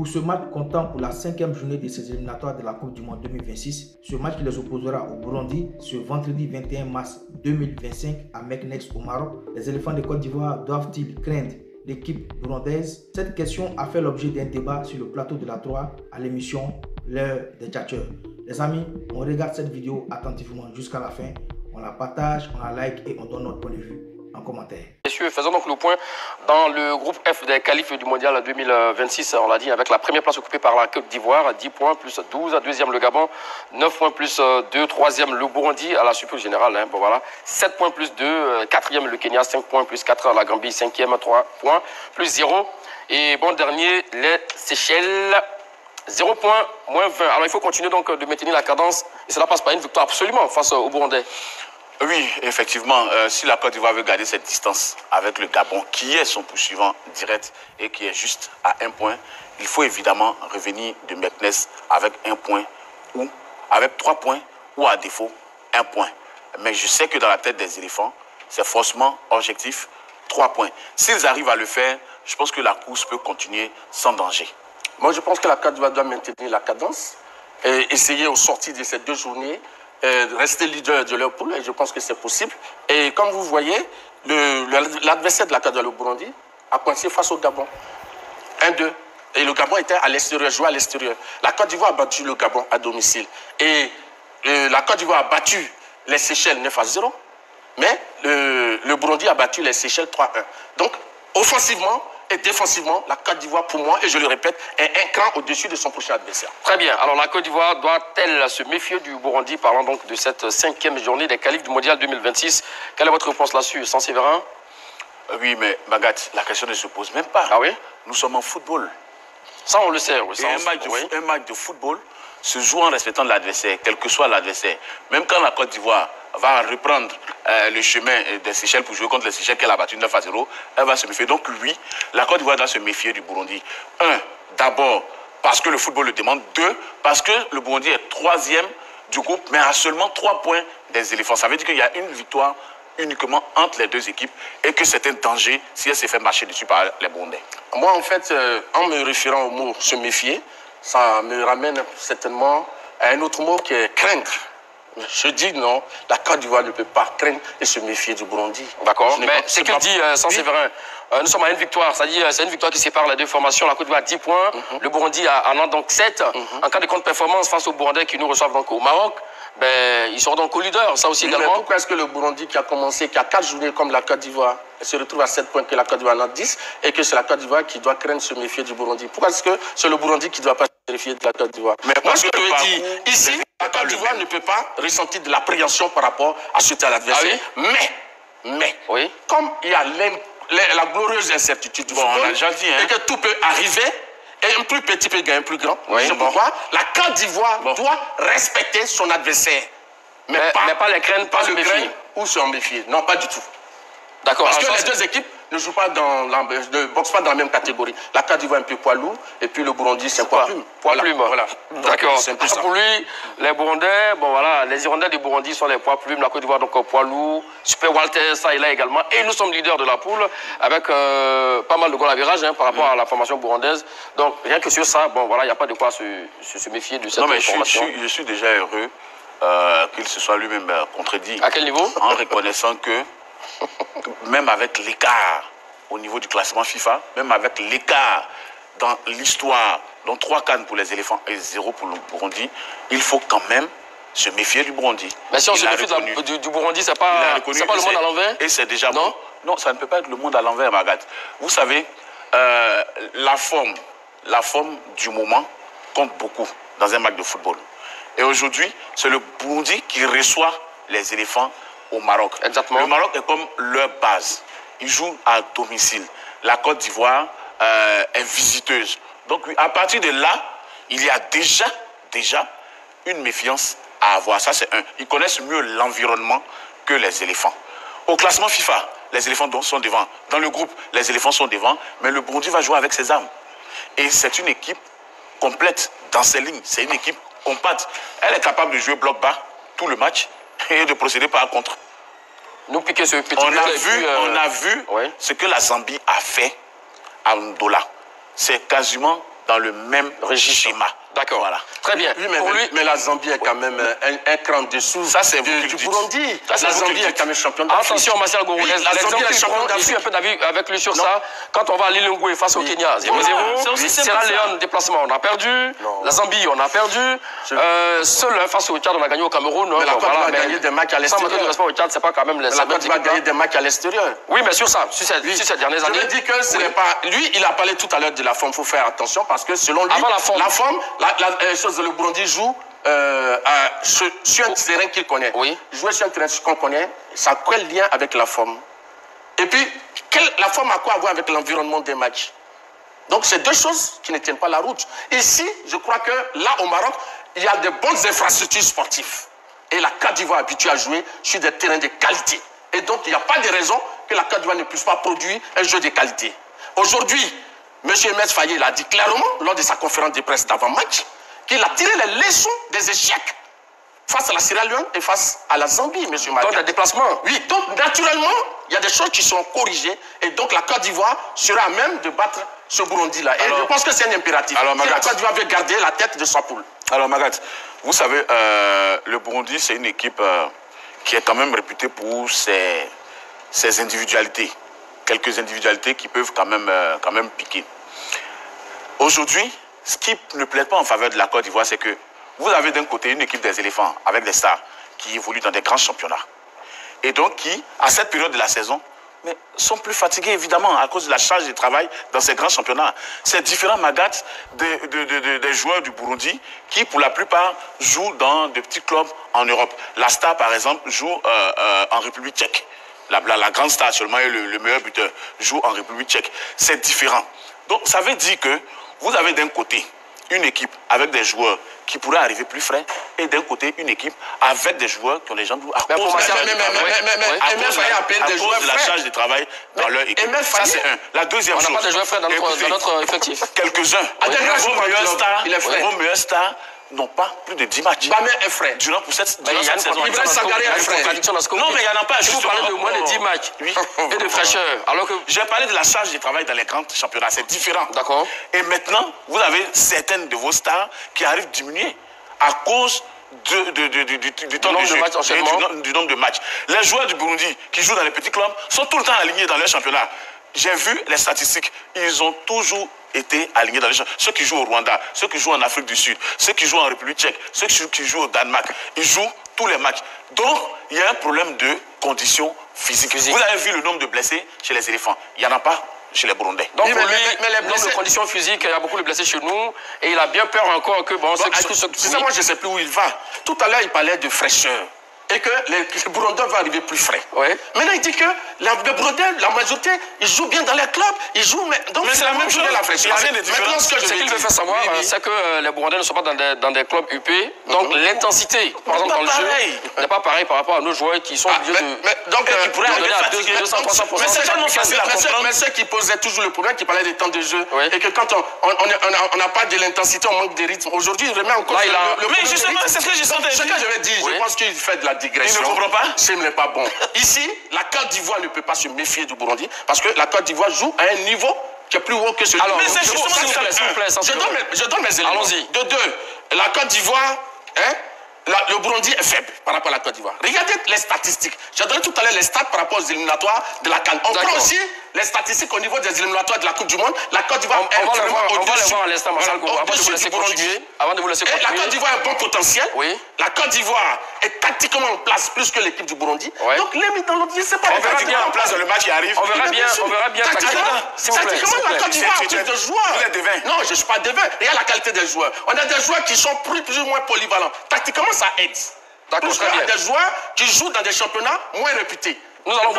Pour ce match comptant pour la 5e journée de ces éliminatoires de la Coupe du Monde 2026, ce match qui les opposera au Burundi ce vendredi 21 mars 2025 à Meknès au Maroc, les éléphants de Côte d'Ivoire doivent-ils craindre l'équipe burundaise? Cette question a fait l'objet d'un débat sur le plateau de la 3 à l'émission L'heure des tchatcheurs. Les amis, on regarde cette vidéo attentivement jusqu'à la fin, on la partage, on la like et on donne notre point de vue en commentaire. Messieurs, faisons donc le point dans le groupe F des qualifs du mondial 2026. On l'a dit, avec la première place occupée par la Côte d'Ivoire, 10 points plus 12, deuxième le Gabon, 9 points plus 2, troisième le Burundi à la surprise générale. Bon, voilà. 7 points plus 2, quatrième le Kenya, 5 points plus 4, la Gambie, cinquième, 3 points plus 0. Et bon dernier, les Seychelles, 0 points, moins 20. Alors il faut continuer donc de maintenir la cadence et cela passe par une victoire absolument face au Burundais. Oui, effectivement, si la Côte d'Ivoire veut garder cette distance avec le Gabon, qui est son poursuivant direct et qui est juste à 1 point, il faut évidemment revenir de Meknès avec 1 point ou avec 3 points ou à défaut 1 point. Mais je sais que dans la tête des éléphants, c'est forcément objectif 3 points. S'ils arrivent à le faire, je pense que la course peut continuer sans danger. Moi, je pense que la Côte d'Ivoire doit maintenir la cadence et essayer au sortir de ces 2 journées rester leader de leur poule, et je pense que c'est possible. Et comme vous voyez, l'adversaire de la Côte d'Ivoire, le Burundi, a coincé face au Gabon. 1-2. Et le Gabon était à l'extérieur, jouait à l'extérieur. La Côte d'Ivoire a battu le Gabon à domicile. Et la Côte d'Ivoire a battu les Seychelles 9-0. Mais le Burundi a battu les Seychelles 3-1. Donc, offensivement et défensivement, la Côte d'Ivoire, pour moi, et je le répète, est un cran au-dessus de son prochain adversaire. Très bien. Alors, la Côte d'Ivoire doit-elle se méfier du Burundi? Parlons donc de cette 5e journée des qualifs du Mondial 2026. Quelle est votre réponse là-dessus, Saint-Séverin? Oui, mais Magat, la question ne se pose même pas. Ah oui? Nous sommes en football. Ça, on le sait. Oui. Un match de football se joue en respectant l'adversaire, quel que soit l'adversaire. Même quand la Côte d'Ivoire va reprendre le chemin des Seychelles pour jouer contre les Seychelles qu'elle a battu 9-0, elle va se méfier. Donc oui, la Côte d'Ivoire doit se méfier du Burundi. 1, d'abord parce que le football le demande. 2, parce que le Burundi est 3e du groupe, mais a seulement 3 points des éléphants. Ça veut dire qu'il y a une victoire uniquement entre les 2 équipes et que c'est un danger si elle s'est fait marcher dessus par les Burundais. Moi, en fait, en me référant au mot se méfier, ça me ramène certainement à un autre mot qui est craindre. Je dis non, la Côte d'Ivoire ne peut pas craindre et se méfier du Burundi. D'accord, mais c'est qu'il dit, Saint-Séverin, nous sommes à une victoire, c'est-à-dire c'est une victoire qui sépare les 2 formations. La Côte d'Ivoire a 10 points, le Burundi en a donc 7. En cas de contre-performance face aux Burundais qui nous reçoivent donc au Maroc, ben, ils seront donc co-leaders, ça aussi également. Mais pourquoi est-ce que le Burundi qui a commencé, qui a 4 journées comme la Côte d'Ivoire, se retrouve à 7 points que la Côte d'Ivoire en a 10 et que c'est la Côte d'Ivoire qui doit craindre se méfier du Burundi? Pourquoi est-ce que c'est le Burundi qui ne doit pas se méfier de la Côte d'Ivoire? Moi, ce que je veux dire, ici, la Côte d'Ivoire ne peut pas ressentir de l'appréhension par rapport à ce tel adversaire. Ah oui? Mais, oui, comme il y a la glorieuse incertitude du football, et que tout peut arriver, et un plus petit peut gagner un plus grand. Oui, c'est pourquoi la Côte d'Ivoire doit respecter son adversaire. Mais pas les craindre, pas le méfier. Ou se méfier. Non, pas du tout. D'accord. Parce que les 2 équipes ne jouent pas ne boxent pas dans la même catégorie. La Côte d'Ivoire est un peu poids lourd, et puis le Burundi, c'est poids plume. Poids plume. Voilà. D'accord. Pour lui, les Burundais, bon voilà, les Irlandais du Burundi sont les poids plumes, la Côte d'Ivoire donc poids lourd. Super Walter, ça il a également. Et nous sommes leaders de la poule avec pas mal de goals à virage par rapport à la formation burundaise. Donc rien que sur ça, bon voilà, il n'y a pas de quoi se méfier de cette formation. Je suis déjà heureux qu'il se soit lui-même contredit. À quel niveau? En reconnaissant que même avec l'écart au niveau du classement FIFA, même avec l'écart dans l'histoire, dont 3 cannes pour les éléphants et 0 pour le Burundi, il faut quand même se méfier du Burundi. Mais si on se méfie du Burundi, c'est pas le monde à l'envers? Et c'est déjà non. Non, ça ne peut pas être le monde à l'envers, Magat. Vous savez, la forme du moment compte beaucoup dans un match de football. Et aujourd'hui, c'est le Burundi qui reçoit les éléphants au Maroc. Exactement. Le Maroc est comme leur base. Ils jouent à domicile. La Côte d'Ivoire est visiteuse. Donc à partir de là, il y a déjà une méfiance à avoir. Ça c'est un. Ils connaissent mieux l'environnement que les éléphants. Au classement FIFA, les éléphants sont devant. Dans le groupe, les éléphants sont devant. Mais le Burundi va jouer avec ses armes. Et c'est une équipe complète dans ses lignes. C'est une équipe compacte. Elle est capable de jouer bloc bas tout le match et de procéder par contre. Nous piquer ce petit on a vu ce que la Zambie a fait à Ndola. C'est quasiment dans le même schéma. D'accord. Voilà. Très bien. Oui, mais la Zambie est quand même un cran dessous du Burundi. La Zambie est quand même champion d'Afrique. Attention, Marcel Gourou. Oui, la Zambie est champion d'Afrique. Je suis un peu d'avis avec lui sur ça. Quand on va à Lilongwe face au Kenya, 0-0. Sierra Leone, déplacement, on a perdu. La Zambie, on a perdu. Seul face au Tchad, on a gagné au Cameroun. Mais la Côte d'Ivoire a gagné des matchs à l'extérieur. Sans mettre de respect au Tchad, c'est pas quand même les. La Côte d'Ivoire a gagné des matchs à l'extérieur. Oui, mais sur ça, sur ces dernières années. Je veux dire que ce n'est pas. Lui, il a parlé tout à l'heure de la forme. Il faut faire attention parce que selon lui, avant la forme, le Burundi joue sur un terrain qu'il connaît. Oui. Jouer sur un terrain qu'on connaît, ça a quel lien avec la forme? Et puis, la forme a quoi à voir avec l'environnement des matchs? Donc, c'est deux choses qui ne tiennent pas la route. Ici, je crois que là, au Maroc, il y a de bonnes infrastructures sportives. Et la Côte d'Ivoire est habituée à jouer sur des terrains de qualité. Et donc, il n'y a pas de raison que la Côte d'Ivoire ne puisse pas produire un jeu de qualité. Aujourd'hui, M. Emes Faye l'a dit clairement lors de sa conférence de presse d'avant-match qu'il a tiré les leçons des échecs face à la Sierra Leone et face à la Zambie, M. Maguette. Donc, des déplacements. Oui, donc naturellement, il y a des choses qui sont corrigées et donc la Côte d'Ivoire sera à même de battre ce Burundi-là. Et je pense que c'est un impératif. Alors, si la Côte d'Ivoire veut garder la tête de sa poule. Alors, Magat, vous savez, le Burundi, c'est une équipe qui est quand même réputée pour ses individualités. Quelques individualités qui peuvent quand même piquer. Aujourd'hui, ce qui ne plaît pas en faveur de la Côte d'Ivoire, c'est que vous avez d'un côté une équipe des éléphants avec des stars qui évoluent dans des grands championnats. Et donc qui, à cette période de la saison, mais sont plus fatigués évidemment à cause de la charge de travail dans ces grands championnats. C'est différent, Magat, des joueurs du Burundi qui, pour la plupart, jouent dans de petits clubs en Europe. La star, par exemple, joue en République tchèque. La grande star, seulement le meilleur buteur, joue en République tchèque. C'est différent. Donc, ça veut dire que vous avez d'un côté une équipe avec des joueurs qui pourraient arriver plus frais et d'un côté une équipe avec des joueurs qui ont des jambes à cause de la charge de travail dans leur équipe. Ça, c'est un. La deuxième chose. On n'a pas de joueurs frais dans notre effectif. Quelques-uns. Vos meilleurs stars n'ont pas plus de 10 matchs. Bamé est frais. Durant cette saison. Ibrahim Sangaré est frais. Non, mais il n'y en a pas. Vous parlez de moins de 10 matchs et de fraîcheur. Alors que j'ai parlé de la charge de travail dans les grands championnats. C'est différent. D'accord. Et maintenant, vous avez certaines de vos stars qui arrivent diminuer à cause du temps de jeu, du nombre de matchs. Les joueurs du Burundi qui jouent dans les petits clubs sont tout le temps alignés dans leur championnat. J'ai vu les statistiques. Ils ont toujours été alignés dans les championnats. Ceux qui jouent au Rwanda, ceux qui jouent en Afrique du Sud, ceux qui jouent en République tchèque, ceux qui jouent au Danemark, ils jouent tous les matchs. Donc, il y a un problème de conditions physiques. Vous avez vu le nombre de blessés chez les éléphants. Il n'y en a pas chez les Burundais. Donc, pour lui, les blessés de conditions physiques, il y a beaucoup de blessés chez nous et il a bien peur encore que... Bon, c'est ça, moi, je ne sais plus où il va. Tout à l'heure, il parlait de fraîcheur. Et que les Burundais vont arriver plus frais. Ouais. Maintenant, il dit que les Burundais, la majorité, ils jouent bien dans les clubs, ils jouent... Mais c'est la même chose. Maintenant, ce qu'il veut faire savoir, c'est que les Burundais ne sont pas dans des clubs UP. Donc, l'intensité, par exemple, dans le jeu, n'est pas pareil par rapport à nos joueurs qui sont obligés de... Donc, qui pourraient donner à 200-300%. Mais c'est tellement facile à comprendre. Mais ceux qui posaient toujours le problème, qui parlaient des temps de jeu, et que quand on n'a pas de l'intensité, on manque de rythme. Aujourd'hui, il remet en cause le mais justement, c'est ce que j'ai senti. Ce que je vais dire, je pense qu'il fait de la digression. Il ne comprend pas. Ce n'est pas bon. Ici, la Côte d'Ivoire ne peut pas se méfier du Burundi parce que la Côte d'Ivoire joue à un niveau qui est plus haut que celui. Alors, mais c'est justement s'il vous plaît. Je donne mes éléments. Allons-y. De deux, la Côte d'Ivoire, le Burundi est faible par rapport à la Côte d'Ivoire. Regardez les statistiques. J'ai donné tout à l'heure les stats par rapport aux éliminatoires de la CAN. On prend aussi les statistiques au niveau des éliminatoires de la Coupe du Monde. La Côte d'Ivoire est vraiment au-dessus. On va les voir à l'instant, Marcel Gourou, avant de vous laisser continuer. Et la Côte d'Ivoire a un bon potentiel. Oui. La Côte d'Ivoire est tactiquement en place plus que l'équipe du Burundi. Ouais. Donc les mis dans l'autre, je ne sais pas. On verra bien en place dans le match qui arrive. On verra bien. Tactiquement, la Côte d'Ivoire a plus de joueurs. Vous êtes devin. Non, je ne suis pas devin. Regarde la qualité des joueurs. On a des joueurs qui sont plus ou moins polyvalents. Tactiquement, ça aide. D'accord, Plus qu'il y a des joueurs qui jouent dans des championnats moins réputés. Nous allons voir.